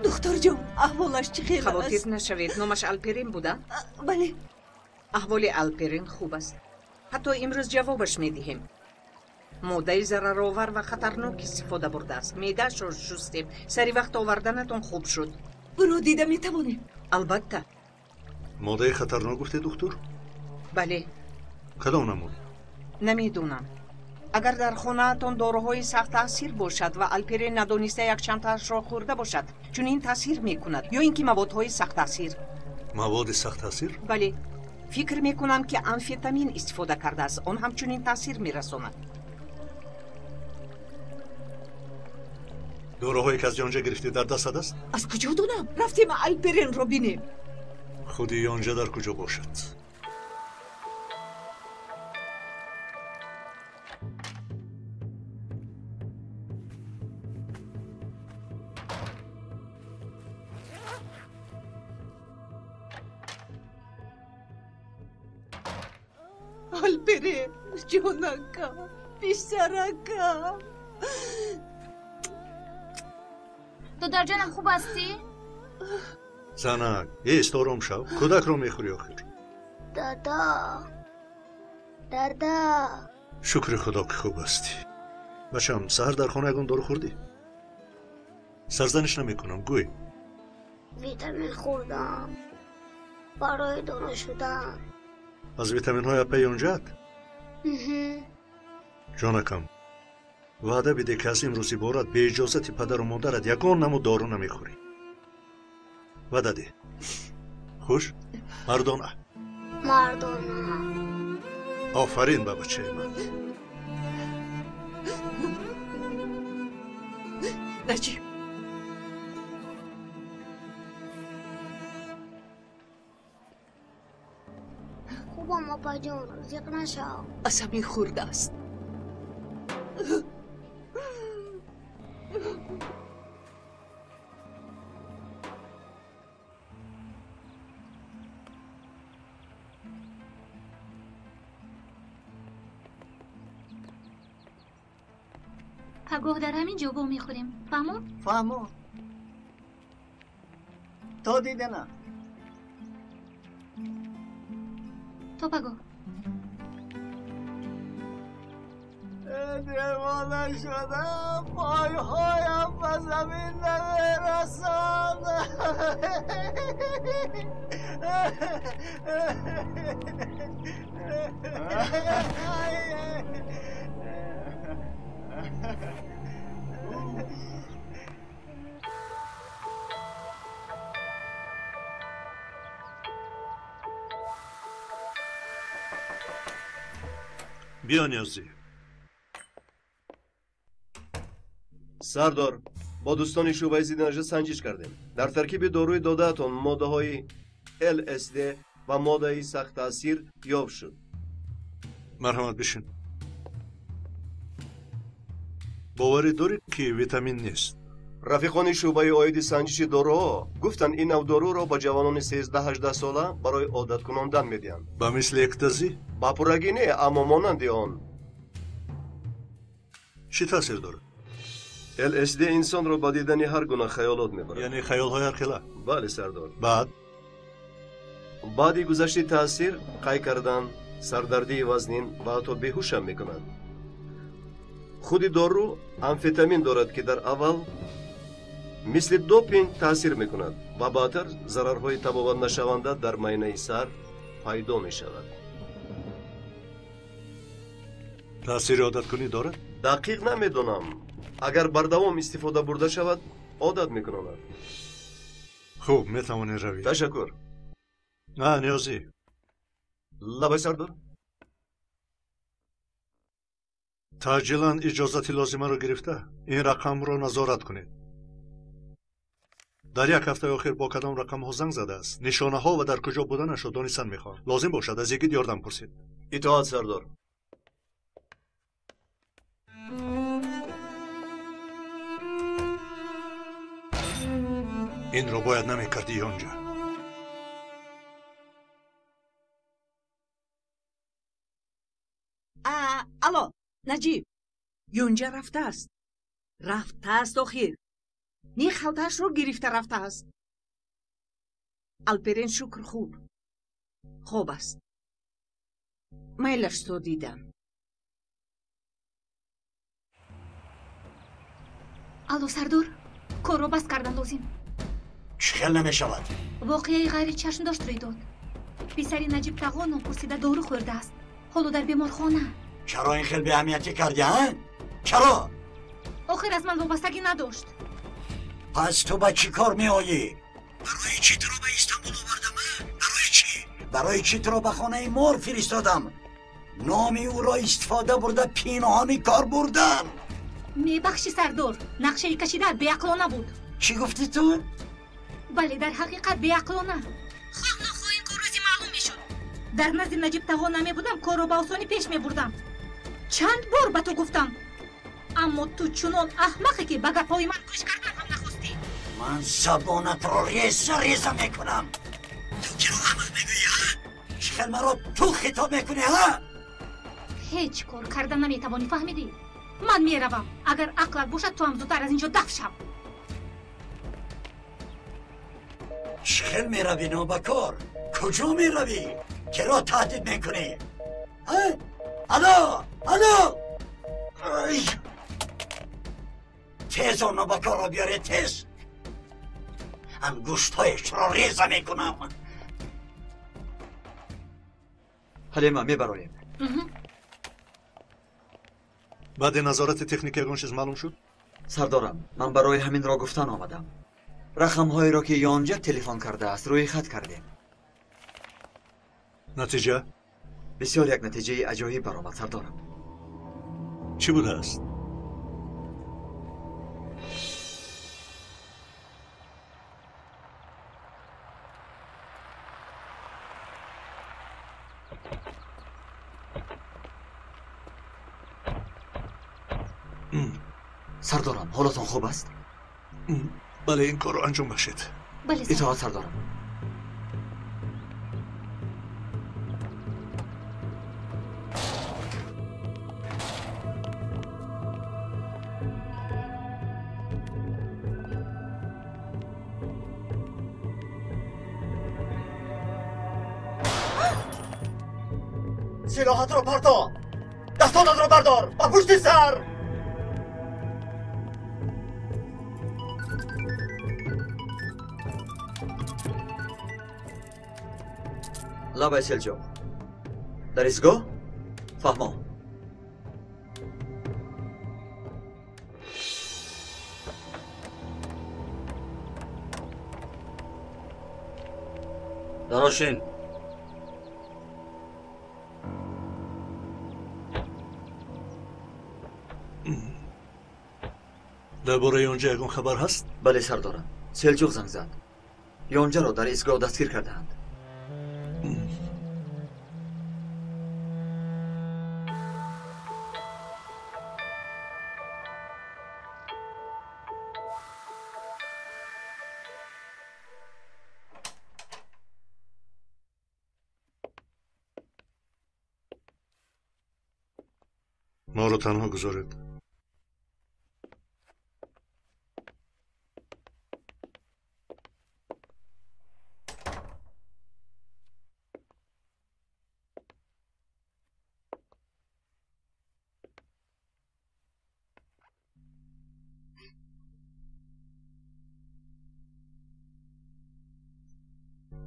духтарҷон, аҳволаш чӣ хел аст? хавотир нашавед, номаш алперин буда? бале. аҳволи алперин хуб аст. ҳатто имрӯз ҷавобаш медиҳем. моддаи зараровар ва хатарнок истифода бурдааст. меъдаашро шустем, сари вақт оварданатон хуб шуд. ӯро дида метавонем? албатта. моддаи хатарнок гуфте духтур? бале. кадом намуд? намедонам. агар дар хонаатон доруҳои сахттаъсир бошад ва алперин надониста якчандтаашро хӯрда бошад, чунин таъсир мекунад. ё ин ки маводҳои сахттаъсир. маводи сахттаъсир? бале. фикр мекунам ки амфетамин истифода кардааст. он ҳамчунин таъсир мерасонад. доруҳое ки аз ҷонҷа гирифтӣ дар дастат аст? аз куҷо донам? рафтем алперинро бинем. худи ёнҷа дар куҷо бошад? алперин, ҷонакам, писаракам. додарҷонам, хуб ҳастӣ? занак, ест, ором шав. кӯдакро мехӯри охир. дада, дада. шукри худо ки хуб ҳастӣ. бачам, саҳар дар хона ягон дору хӯрдӣ? сарзаниш намекунам, гӯй. витамин хӯрдам барои доно шудан. аз витаминҳои апаи ёнҷаат? ҷонакам, ваъда биде ки аз имрӯзи борад беиҷозати падару модарат ягон намуд дору намехӯрӣ. ваъда диҳ. хуш? мардона. мардона. офарин ба бачаи ман. наҷиб, хубам опаҷон, зиқ нашав. асабӣ хӯрдааст. пагоҳ дар ҳамин ҷо во мехӯрем. фаҳмон? фаҳмон. то дидана. то пагоҳ. دیوانه شدم پایهایم به زمین نمیرسند. بیا نیازی. سردار، با دوستان شعبه ضد نشست سنجش کردیم. در ترکیب داروی دادهتان ماده‌های LSD و ماده سخت تاثیر یافت شد. مرحمت بشین. باوری دارید که ویتامین نیست. رفیقان شعبه آید سنجش داروها گفتن این نوع دارو را با جوانان 13-18 ساله برای عادت کناندن میدهند. با مثل اکتازی؟ با پرگی نه، اما مانند آن. چی تاثیر داره؟ LSD انسان را با دیدن هر گونه خیالات میبرد. یعنی خیال‌های هر خلا؟ بله سردار. بعدی گذشته تاثیر قای کردن، سردردی وزنین و حتی بیهوش هم میکنند. خود دارو امفتامین دارد که در اول مثل دوپینگ تاثیر میکند و بعدتر ضررهای تباوت نشونده در معاینه سر پیدا میشود. تاثیر عادت کنی دارد؟ دقیق نمیدونم. اگر بردوام استفاده برده شود عادت میکنند. خوب میتوانی روی. تشکر. نه نیازی. لبای سردار. تاجیلاً اجازت لازمه رو گرفته این رقم رو نظارت کنید. در یک هفته آخر با کدام رقم ها زنگ زده است؟ نشانه ها و در کجا بودنش رو دانستن میخوام. لازم باشد از یکی یاردم پرسید. اطاعت سردار. این رو باید نمیکردی آنجا. الو نجیب یونجا رفته است. رفته است آخر. نی خلطش رو گرفته رفته است. الپرین شکر خوب است. میلش تو دیدم. الو سردار کار رو بس کردن لازم. چخل نمیشود. واقعی غیر چشم داشت روی داد. پسری نجیب تقوان پرسیده دارو خورده است. حالا در بیمارخانه. چرا این خیلی به اهمیتی کردی ها؟ چرا؟ آخر از من وابستگی نداشت. پس تو با چی کار می آیی؟ برای چی تو رو به استانبول آوردم؟ برای چی؟ برای چی تو رو به خانه مور فرستادم؟ نامی او را استفاده برده پینهانی کار بردم. میبخشی سردار، نقشه کشیده بیعقلانه بود. چی گفتی تو؟ بله در حقیقت بیعقلانه. خواه نخواه این کار روزی معلوم میشد. در نزد نجیب تقوا نمی بودم کار رو با آسانی پیش می بردم. چند بار به تو گفتم اما تو چنان احمقی که به گپای من گوش کردن هم نخواستی. من زبانت رو ریزه میکنم. تو که رو احمق میگویی ها؟ چخل مرا تو خطاب میکنی ها؟ هیچ کار کردن نمیتوانی فهمیدی؟ من میروم. اگر عقلت باشد تو هم زودتر از اینجا دفع شو. چخل میروی نوبکار؟ کجا میروی؟ چرا تهدید میکنی؟ الو تیز و نوبکار را بیاره تیز. انگوشت هایش را ریزه میکنم. حلیمه میبرایم. بعد نظارت تکنیکی اون چیز معلوم شد؟ سردارم من برای همین را گفتن آمدم. رقم هایی را که یانجا تلفن کرده است روی خط کردیم. نتیجه؟ بسیار یک نتیجه عجایب برآمد سردارم. چی بوده است؟ سردارم حالتان خوب است؟ بله این کار رو انجام بخشید. بله اطاعت سردارم. سلاحات رو پرتا، دستانت رو بردار و پشت سر. لابای سلجو در ایستگاه فهمو. دراشین. درباره یونجا یکون خبر هست؟ بله سردارم. سلجوق زنگ زد. یونجا را در ایستگاه دستگیر کردند. ما رو تنها گذارید.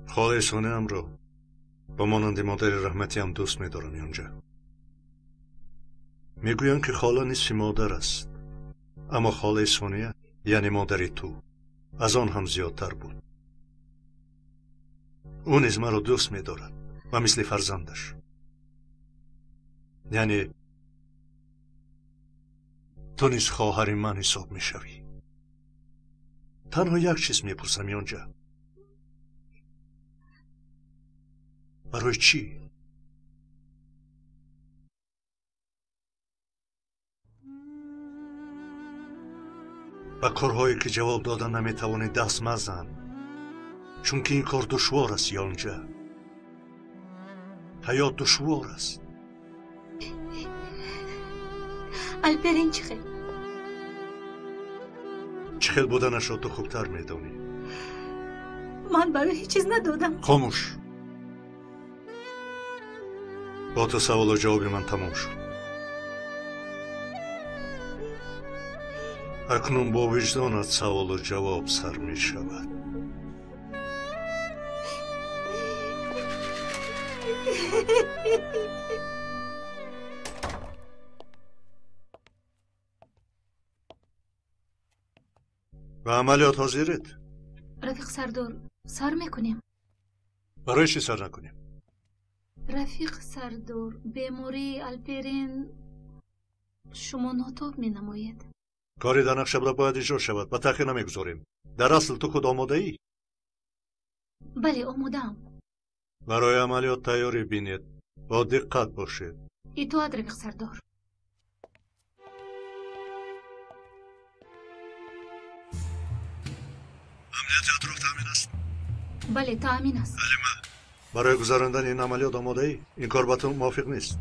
خاله سونه ام رو با مانند مادر رحمتی هم دوست می‌دارم یونجا. میگویند که خاله نصف مادر است، اما خاله سونیا یعنی مادری تو از آن هم زیادتر بود. او نیز مرا دوست می‌دارد و مثل فرزندش. یعنی تو نیز خواهر من حساب می‌شوی. تنها یک چیز می‌پرسم یونجا. برای چی؟ به کارهایی که جواب دادن نمیتوانی دست مزن، چون که این کار دشوار است یونجا. حیات دشوار است. الپرین چخیل؟ چخیل بودنش را تو خوبتر میدانی. من برای هیچ چیز ندادم. خاموش. با تو سوال و جواب من تمام شد. اکنون با وجدانت سوال و جواب سر می شود. و عملیات حاضرید؟ رفیق سردار سر میکنیم. برای چی سر نکنیم؟ رفیق سردار بیماری الپرین شما ناتوب می نماید. کاری در نقشه باید اجرا شود و تأخیر نمیگذاریم. در اصل تو خود آماده ای؟ بله آماده‌ام. برای عملیات تیاری بینید. با دقت باشید. اطاعت رفیق سردار. امنیت اطراف تامین است؟ بله تامین است. برای گذراندن این عملیات آماده ای؟ این کار با تو موافق نیست؟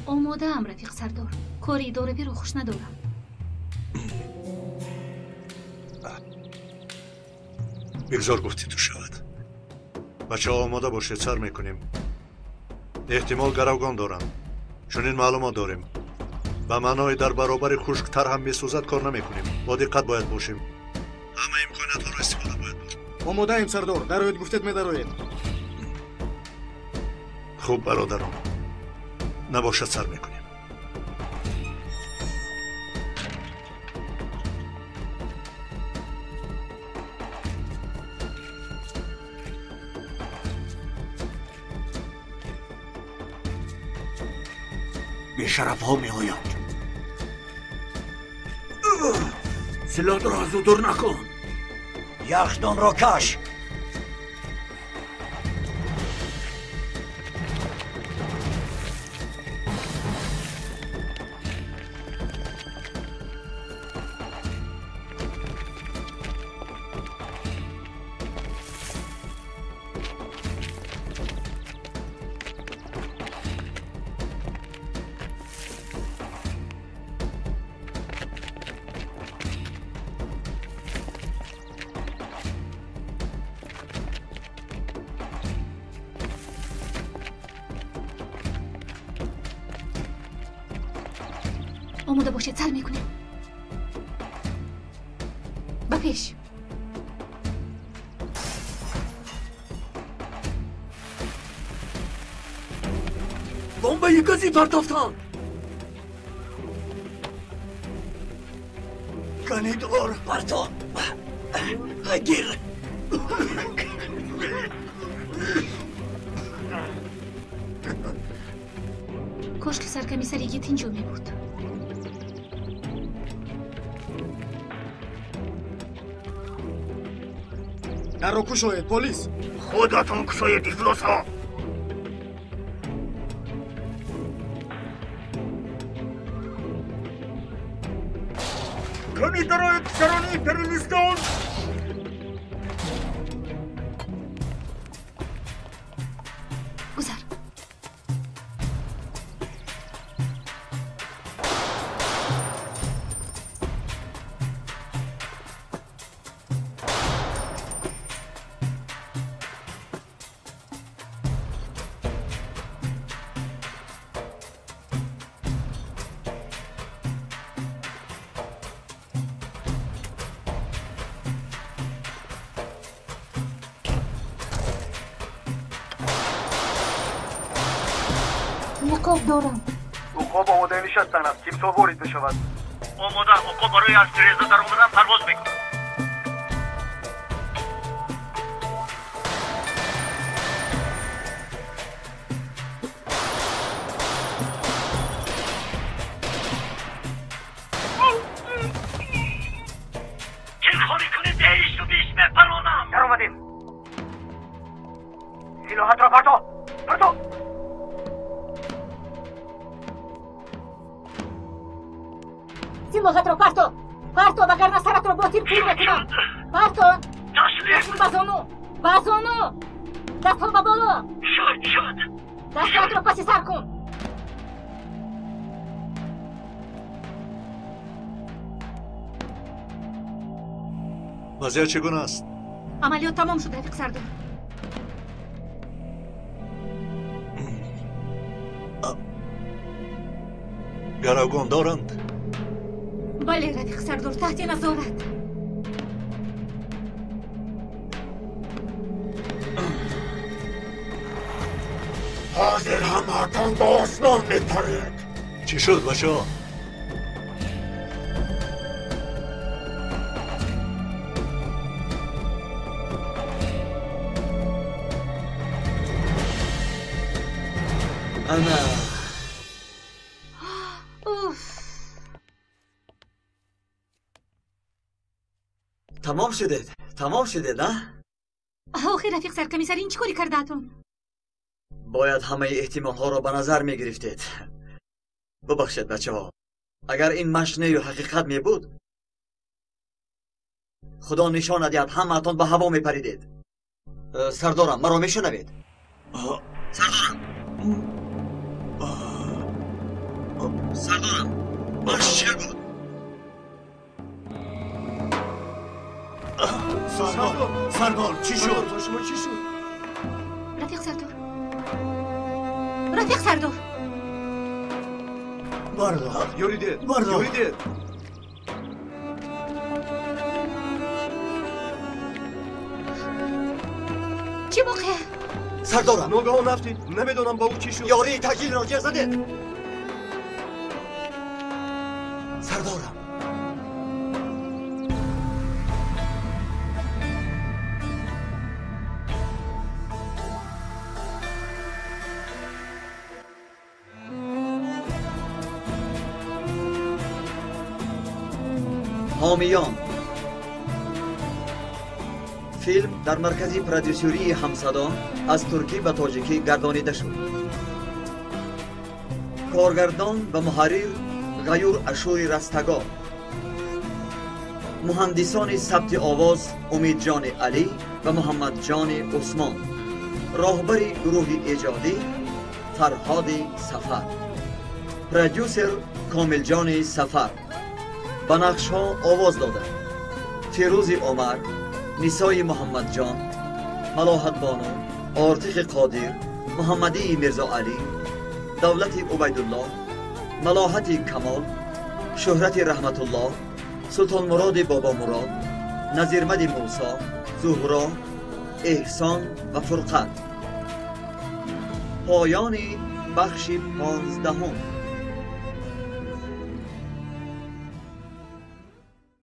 آماده ام رفیق سردار. کاری اداره رو خوش ندارم. بگذار گفتی تو شود. بچه ها آماده باشید سر میکنیم. احتمال گروگان دارن. چون این معلومات داریم. به معنای در برابر خشکتر هم میسوزد کار نمیکنیم. با دقت باید باشیم. همه امکانات ها را استفاده باید بود. آماده ایم سردار. دروید گفتید میدروید. خوب برادران. نباشد سر میکنیم. بیشرف ها می آیند. سلاح را از او دور نکن. یخدان را کش. آماده باشید سر میکنیم. با پیش. بمب گازی پرتافتن. کنیدور پرتاب. گیر. کاش که سرکمی سر یکی اینجا می بود. درو کشوید پلیس. خودتون کشوید افلاس ها. کمی درای سرانی پرلیستان. گذر. نقاب دارم. نقاب آماده نشستن است. کیف وارد بشود. آماده. نقاب برای از تریزه در اومدن پرواز میکنه. چلخانی کنید دهیش و بیش بپرانم. در اومدیم. سلاحت را پرتو. پرتو. سلاحت را پرتو. پرتو وگرنه سرت را با تیر پیر میکنم. پرتو. دست بزانو. بزانو. دست ها به بالا. شد. دستت را پسی سر کن. وضعیت چگونه است؟ عملیات تمام شده رفیق سردار. گروگان دارند؟ بله رفیق سردار تحت نظارت. حاضر همتان با آسمان میپرید. چی شد بچه ها؟ تمام شده نه؟ آخه رفیق سرکمیسر این چی کاری کردهتون؟ باید همه احتمال ها را به نظر می گرفتید. ببخشید بچه ها. اگر این مشنه و حقیقت می بود خدا نشان دهد همتون به هوا می پریدید. سردارم مرا می شنوید؟ سردارم باش چه بود؟ سردار چی شد؟ شما چی شد؟ رفیق سردار بردار یوریده چی موقع؟ سردارم ناگهان رفتید. نمیدونم با او چی شد. یاری تاکید را جه زدید. سردارم حامیان فیلم در مرکز پرودیوسری همصدا از ترکی و تاجیکی گردانیده شد. کارگردان و محرر غیور اشوری رستگار. مهندسان ثبت آواز امید جان علی و محمد جان عثمان. راهبر گروه ایجادی فرهاد سفر. پرودیوسر کامل جان سفر. به نقش ها آواز داده فیروز عمر، نسای محمد جان، ملاحت بانو، آرتق قادر، محمدی میرزا علی، دولت عبیدالله، ملاحت کمال، شهرت رحمت الله، سلطان مراد بابا مراد، نظیرمد موسی، زهرا، احسان و فرقت. پایان بخش 15.